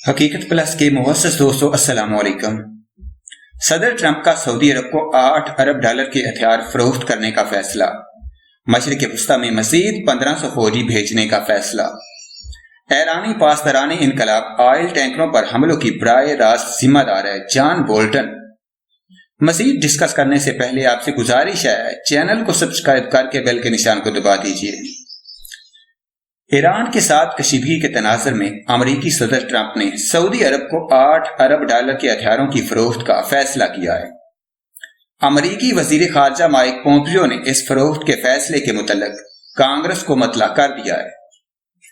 حقیقت پلس کے معزز دوستو السلام علیکم۔ صدر ٹرمپ کا سعودی عرب کو $8 ارب کے ہتھیار فروخت کرنے کا فیصلہ، مشرق وسطی میں مزید 1500 فوجی بھیجنے کا فیصلہ، ایرانی پاسداران انقلاب آئل ٹینکروں پر حملوں کی براہ راست ذمہ دار ہے جان بولٹن۔ مزید ڈسکس کرنے سے پہلے آپ سے گزارش ہے چینل کو سبسکرائب کر کے بیل کے نشان کو دبا دیجیے۔ ایران کے ساتھ کشیدگی کے تناظر میں امریکی صدر ٹرمپ نے سعودی عرب کو $8 ارب کے ہتھیاروں کی فروخت کا فیصلہ کیا ہے۔ امریکی وزیر خارجہ مائک پومپیو نے اس فروخت کے فیصلے کے متعلق کانگریس کو مطلع کر دیا ہے۔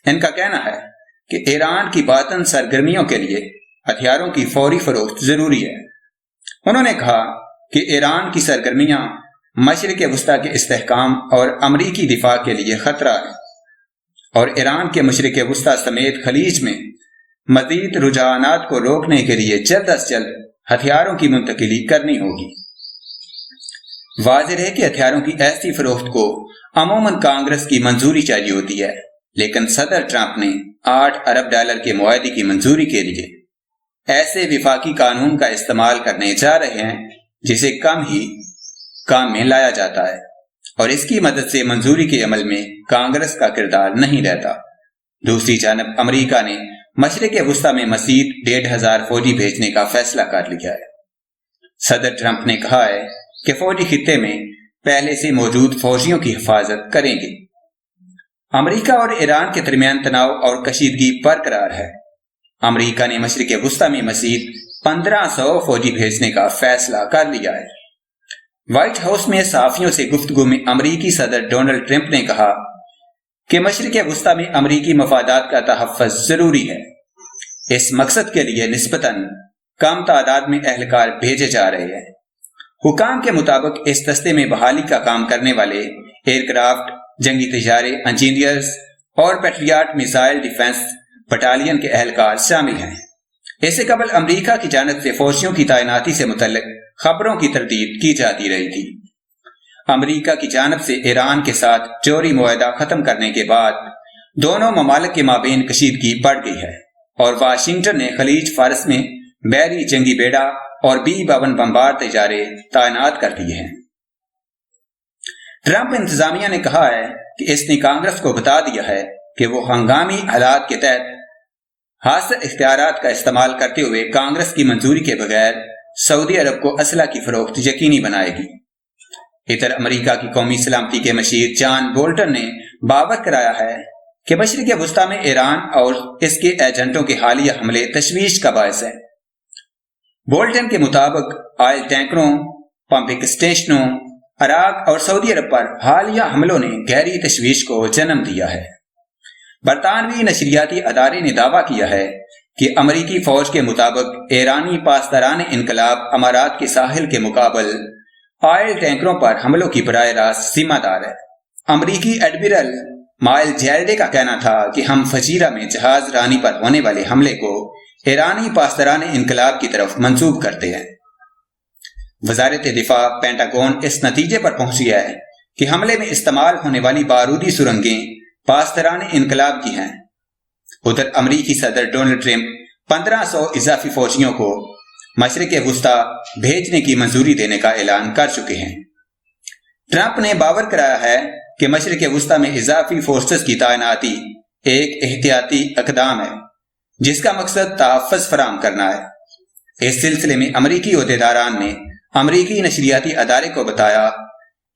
ان کا کہنا ہے کہ ایران کی باطن سرگرمیوں کے لیے ہتھیاروں کی فوری فروخت ضروری ہے۔ انہوں نے کہا کہ ایران کی سرگرمیاں مشرق وسطی کے استحکام اور امریکی دفاع کے لیے خطرہ ہے، اور ایران کے مشرق وسطی سمیت خلیج میں مزید رجحانات کو روکنے کے لیے جلد از جلد ہتھیاروں کی منتقلی کرنی ہوگی۔ واضح ہے کہ ہتھیاروں کی ایسی فروخت کو عموماً کانگریس کی منظوری چاہیے ہوتی ہے، لیکن صدر ٹرمپ نے $8 ارب کے معاہدے کی منظوری کے لیے ایسے وفاقی قانون کا استعمال کرنے جا رہے ہیں جسے کم ہی کام میں لایا جاتا ہے، اور اس کی مدد سے منظوری کے عمل میں کانگریس کا کردار نہیں رہتا۔ دوسری جانب امریکہ نے مشرق وسطی میں مزید 1500 فوجی بھیجنے کا فیصلہ کر لیا ہے۔ صدر ٹرمپ نے کہا ہے کہ فوجی خطے میں پہلے سے موجود فوجیوں کی حفاظت کریں گے۔ امریکہ اور ایران کے درمیان تناؤ اور کشیدگی برقرار ہے۔ امریکہ نے مشرق وسطی میں مزید 1500 فوجی بھیجنے کا فیصلہ کر لیا ہے۔ وائٹ ہاؤس میں صحافیوں سے گفتگو میں امریکی صدر ڈونلڈ ٹرمپ نے کہا کہ مشرق وسطی میں امریکی مفادات کا تحفظ ضروری ہے۔ اس مقصد کے لیے نسبتاً کم تعداد میں اہلکار بھیجے جا رہے ہیں۔ حکام کے مطابق اس دستے میں بحالی کا کام کرنے والے ایئر کرافٹ، جنگی طیارے، انجینئرز اور پیٹریاٹ میزائل ڈیفنس بٹالین کے اہلکار شامل ہیں۔ اس سے قبل امریکہ کی جانب سے فوجیوں کی تعیناتی سے متعلق خبروں کی تردید کی جاتی رہی تھی۔ امریکہ کی جانب سے ایران کے ساتھ جوہری معاہدہ ختم کرنے کے بعد دونوں ممالک کے مابین کشیدگی بڑھ گئی ہے، اور واشنگٹن نے خلیج فارس میں بحری جنگی بیڑا اور B-52 بمبار طیارے تعینات کر دیے ہیں۔ ٹرمپ انتظامیہ نے کہا ہے کہ اس نے کانگریس کو بتا دیا ہے کہ وہ ہنگامی حالات کے تحت حاصل اختیارات کا استعمال کرتے ہوئے کانگریس کی منظوری کے بغیر سعودی عرب کو اسلحہ کی فروخت یقینی بنائے گی۔ ادھر امریکہ کی قومی سلامتی کے مشیر جان بولٹن نے باور کرایا ہے کہ مشرق وسطی میں ایران اور اس کے ایجنٹوں کے حالیہ حملے تشویش کا باعث ہیں۔ بولٹن کے مطابق آئل ٹینکروں، پمپنگ اسٹیشنوں، عراق اور سعودی عرب پر حالیہ حملوں نے گہری تشویش کو جنم دیا ہے۔ برطانوی نشریاتی ادارے نے دعویٰ کیا ہے کہ امریکی فوج کے مطابق ایرانی پاسداران انقلاب امارات کے ساحل کے مقابل آئل ٹینکروں پر حملوں کی براہ راست ذمہ دار ہے۔ امریکی ایڈمرل مائل جیرڈے کا کہنا تھا کہ ہم فجیرہ میں جہاز رانی پر ہونے والے حملے کو ایرانی پاسداران انقلاب کی طرف منسوب کرتے ہیں۔ وزارت دفاع پینٹاگون اس نتیجے پر پہنچ گیا ہے کہ حملے میں استعمال ہونے والی بارودی سرنگیں پاسداران انقلاب کی ہیں۔ ادھر امریکی صدر ڈونلڈ ٹرمپ 1500 اضافی فوجیوں کو مشرق وسطی بھیجنے کی منظوری دینے کا اعلان کر چکے ہیں۔ ٹرمپ نے باور کرایا ہے کہ مشرق وسطی میں اضافی فورسز کی تعیناتی ایک احتیاطی اقدام ہے جس کا مقصد تحفظ فراہم کرنا ہے۔ اس سلسلے میں امریکی عہدیداران نے امریکی نشریاتی ادارے کو بتایا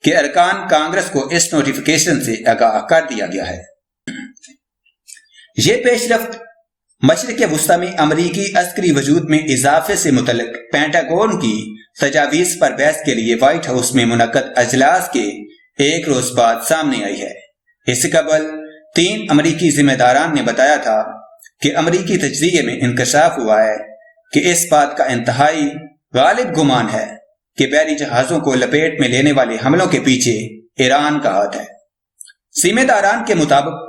کہ ارکان کانگریس کو اس نوٹیفیکیشن سے آگاہ کر دیا گیا ہے۔ یہ پیش رفت مشرق وسطی میں امریکی عسکری وجود میں اضافے سے متعلق پینٹاگون کی تجاویز پر بحث کے لیے وائٹ ہاؤس میں منعقد اجلاس کے ایک روز بعد سامنے آئی ہے۔ اس سے قبل 3 امریکی ذمہ داران نے بتایا تھا کہ امریکی تجزیے میں انکشاف ہوا ہے کہ اس بات کا انتہائی غالب گمان ہے کہ بحری جہازوں کو لپیٹ میں لینے والے حملوں کے پیچھے ایران کا ہاتھ ہے۔ ذمہ داران کے مطابق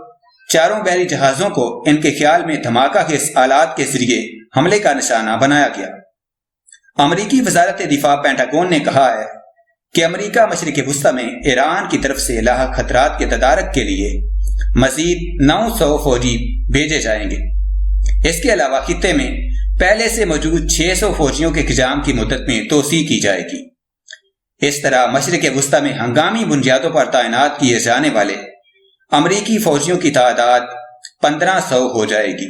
چاروں بحری جہازوں کو ان کے خیال میں دھماکہ خیز آلات کے ذریعے حملے کا نشانہ بنایا گیا۔ امریکی وزارت دفاع پینٹاگون نے کہا ہے کہ امریکہ مشرق وسطی میں ایران کی طرف سے لاحق خطرات کے تدارک کے لیے مزید 900 فوجی بھیجے جائیں گے۔ اس کے علاوہ خطے میں پہلے سے موجود 600 فوجیوں کے قیام کی مدت میں توسیع کی جائے گی۔ اس طرح مشرق وسطی میں ہنگامی بنیادوں پر تعینات کیے جانے والے امریکی فوجیوں کی تعداد 1500 ہو جائے گی۔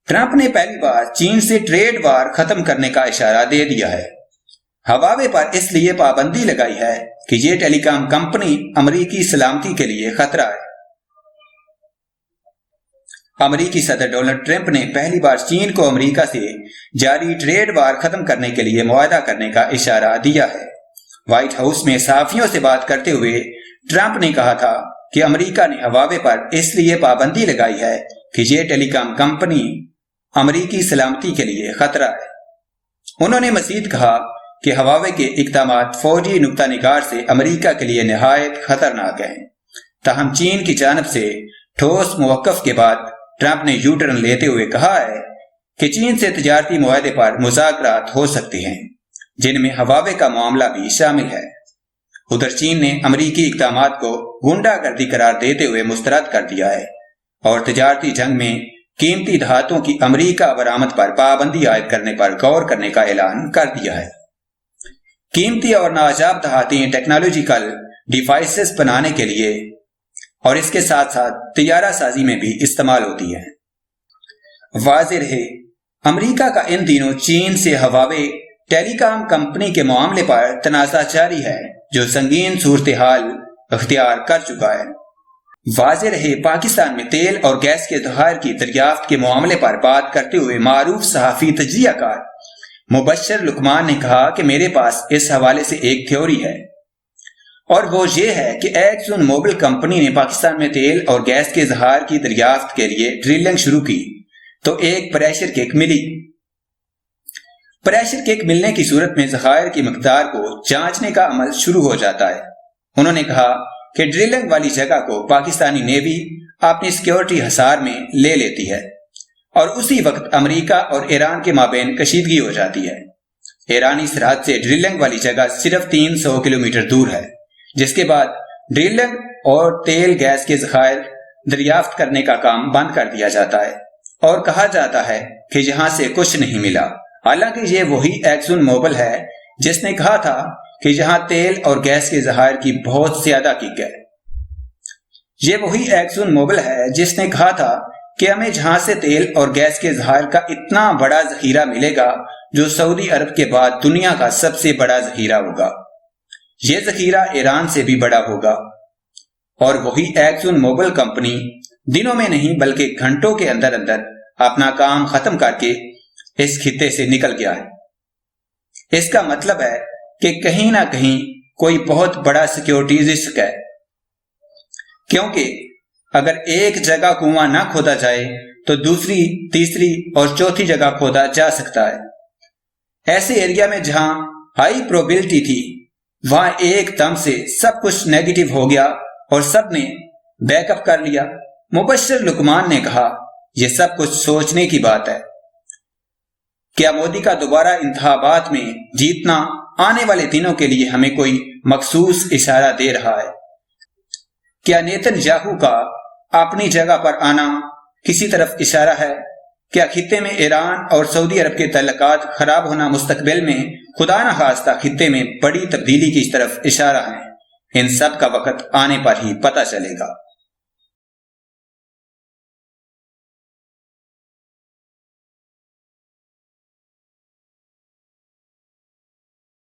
ٹرمپ نے پہلی بار چین سے ٹریڈ وار ختم کرنے کا اشارہ دے دیا ہے۔ ہواوے پر اس لیے پابندی لگائی ہے کہ یہ ٹیلی کام کمپنی امریکی سلامتی کے لیے خطرہ ہے۔ امریکی صدر ڈونلڈ ٹرمپ نے پہلی بار چین کو امریکہ سے جاری ٹریڈ وار ختم کرنے کے لیے معاہدہ کرنے کا اشارہ دیا ہے۔ وائٹ ہاؤس میں صحافیوں سے بات کرتے ہوئے ٹرمپ نے کہا تھا کہ امریکہ نے ہواوے پر اس لیے پابندی لگائی ہے کہ یہ ٹیلی کام کمپنی امریکی سلامتی کے لیے خطرہ ہے۔ انہوں نے مزید کہا کہ ہواوے کے اقدامات فوجی نقطہ نگار سے امریکہ کے لیے نہایت خطرناک ہیں۔ تاہم چین کی جانب سے ٹھوس موقف کے بعد ٹرمپ نے یو ٹرن لیتے ہوئے کہا ہے کہ چین سے تجارتی معاہدے پر مذاکرات ہو سکتے ہیں، جن میں ہواوے کا معاملہ بھی شامل ہے۔ ادھر چین نے امریکی اقدامات کو غنڈہ گردی قرار دیتے ہوئے مسترد کر دیا ہے اور تجارتی جنگ میں قیمتی دھاتوں کی امریکہ برآمد پر پابندی عائد کرنے پر غور کرنے کا اعلان کر دیا ہے۔ قیمتی اور ناجاب دھاتیں ٹیکنالوجیکل ڈیوائسز بنانے کے لیے اور اس کے ساتھ ساتھ طیارہ سازی میں بھی استعمال ہوتی ہے۔ واضح رہے، امریکہ کا ان دنوں چین سے ہواوے ٹیلی کام کمپنی کے معاملے پر تنازع جاری ہے، جو سنگین صورتحال اختیار کر چکا ہے۔ واضح رہے، پاکستان میں تیل اور گیس کے ذخائر کی دریافت کے معاملے پر بات کرتے ہوئے معروف صحافی تجزیہ کار مبشر لقمان نے کہا کہ میرے پاس اس حوالے سے ایک تھیوری ہے، اور وہ یہ ہے کہ ایکسون موبل کمپنی نے پاکستان میں تیل اور گیس کے ذخائر کی دریافت کے لیے ڈرلنگ شروع کی تو ایک پریشر کک ملی۔ پریشر کک ملنے کی صورت میں ذخائر کی مقدار کو جانچنے کا عمل شروع ہو جاتا ہے۔ انہوں نے کہا کہ ڈرلنگ والی جگہ کو پاکستانی نیوی اپنی سیکیورٹی حصار میں لے لیتی ہے اور اسی وقت امریکہ اور ایران کے مابین کشیدگی ہو جاتی ہے۔ ایرانی سرحد سے ڈرلنگ والی جگہ صرف 300 کلومیٹر دور ہے، جس کے بعد ڈرلنگ اور تیل گیس کے ذخائر دریافت کرنے کا کام بند کر دیا جاتا ہے اور کہا جاتا ہے کہ یہاں سے کچھ نہیں ملا۔ حالانکہ یہ وہی ایکسون موبل ہے جس نے کہا تھا کہ یہاں تیل اور گیس کے ذخائر کی بہت زیادہ کک ہے۔ یہ وہی ایکسون موبل ہے جس نے کہا تھا کہ ہمیں جہاں سے تیل اور گیس کے ذخائر کا اتنا بڑا ذخیرہ ملے گا جو سعودی عرب کے بعد دنیا کا سب سے بڑا ذخیرہ ہوگا۔ یہ ذخیرہ ایران سے بھی بڑا ہوگا، اور وہی ایکسون موبل کمپنی دنوں میں نہیں بلکہ گھنٹوں کے اندر اندر اپنا کام ختم کر کے اس خطے سے نکل گیا ہے۔ اس کا مطلب ہے کہ کہیں نہ کہیں کوئی بہت بڑا سیکیورٹی رسک ہے، کیونکہ اگر ایک جگہ کنواں نہ کھودا جائے تو دوسری، تیسری اور چوتھی جگہ کھودا جا سکتا ہے۔ ایسے ایریا میں جہاں ہائی پروبیبلٹی تھی وہاں ایک دم سے سب کچھ نیگیٹو ہو گیا اور سب نے بیک اپ کر لیا۔ مبشر لقمان نے کہا، یہ سب کچھ سوچنے کی بات ہے۔ کیا مودی کا دوبارہ انتخابات میں جیتنا آنے والے دنوں کے لیے ہمیں کوئی مخصوص اشارہ دے رہا ہے؟ کیا نیتن یاہو کا اپنی جگہ پر آنا کسی طرف اشارہ ہے؟ کیا خطے میں ایران اور سعودی عرب کے تعلقات خراب ہونا مستقبل میں خدا نہ خواستہ خطے میں بڑی تبدیلی کی طرف اشارہ ہے؟ ان سب کا وقت آنے پر ہی پتہ چلے گا۔